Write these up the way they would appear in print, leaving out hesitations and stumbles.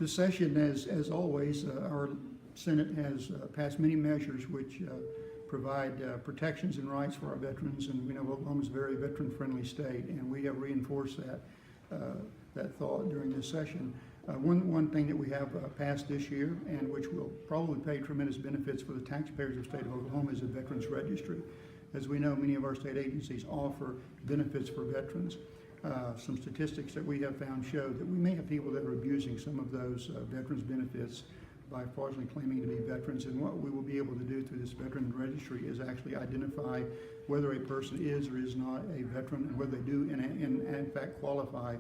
This session, as always, our Senate has passed many measures which provide protections and rights for our veterans, and we know Oklahoma is a very veteran-friendly state, and we have reinforced that thought during this session. One thing that we have passed this year, and which will probably pay tremendous benefits for the taxpayers of the state of Oklahoma, is a Veterans Registry. As we know, many of our state agencies offer benefits for veterans. Some statistics that we have found show that we may have people that are abusing some of those veterans benefits by fraudulently claiming to be veterans, and what we will be able to do through this Veteran Registry is actually identify whether a person is or is not a veteran, and whether they do in fact qualify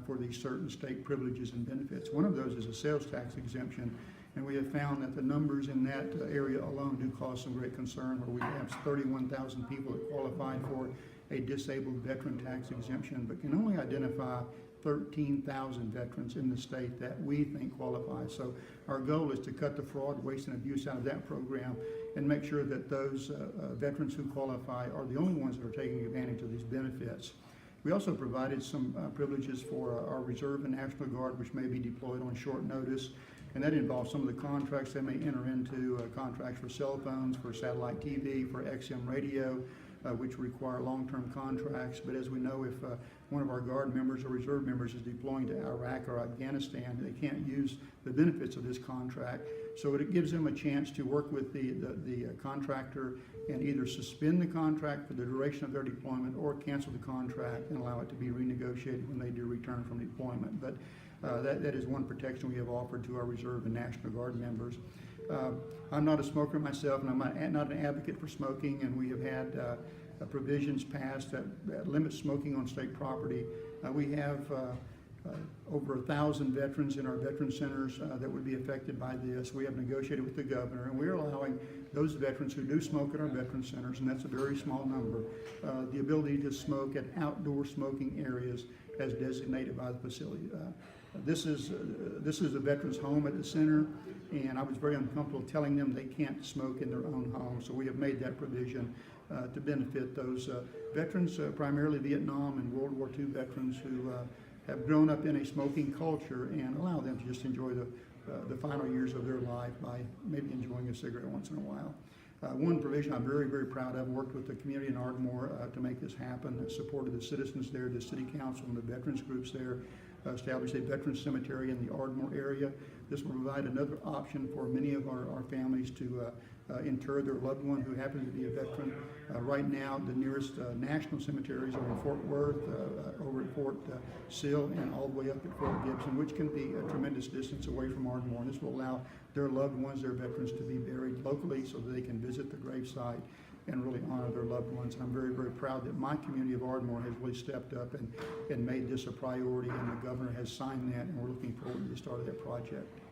for these certain state privileges and benefits. One of those is a sales tax exemption, and we have found that the numbers in that area alone do cause some great concern, where we have 31,000 people that qualify for a disabled veteran tax exemption, but can only identify 13,000 veterans in the state that we think qualify. So our goal is to cut the fraud, waste, and abuse out of that program and make sure that those veterans who qualify are the only ones that are taking advantage of these benefits. We also provided some privileges for our Reserve and National Guard, which may be deployed on short notice, and that involves some of the contracts they may enter into, contracts for cell phones, for satellite TV, for XM radio, which require long-term contracts. But as we know, if one of our Guard members or Reserve members is deploying to Iraq or Afghanistan, they can't use the benefits of this contract. So it gives them a chance to work with the contractor and either suspend the contract for the duration of their deployment or cancel the contract and allow it to be renegotiated when they do return from deployment. But that is one protection we have offered to our Reserve and National Guard members. I'm not a smoker myself, and I'm not an advocate for smoking, and we have had provisions passed that limit smoking on state property. We have over 1,000 veterans in our veteran centers that would be affected by this. We have negotiated with the governor, and we're allowing those veterans who do smoke at our veteran centers, and that's a very small number, the ability to smoke at outdoor smoking areas as designated by the facility. This is a veteran's home at the center, and I was very uncomfortable telling them they can't smoke in their own home, so we have made that provision to benefit those veterans, primarily Vietnam and World War II veterans who have grown up in a smoking culture, and allow them to just enjoy the final years of their life by maybe enjoying a cigarette once in a while. One provision I'm very, very proud of, worked with the community in Ardmore to make this happen, supported the citizens there, the city council, and the veterans groups there, established a veterans cemetery in the Ardmore area. This will provide another option for many of our families to inter their loved one who happens to be a veteran. Right now, the nearest national cemeteries are in Fort Worth, over at Fort Sill, and all the way up at Fort Gibson, which can be a tremendous distance away from Ardmore. And this will allow their loved ones, their veterans, to be buried locally so that they can visit the gravesite and really honor their loved ones. I'm very, very proud that my community of Ardmore has really stepped up and made this a priority, and the governor has signed that, and we're looking forward to the start of that project.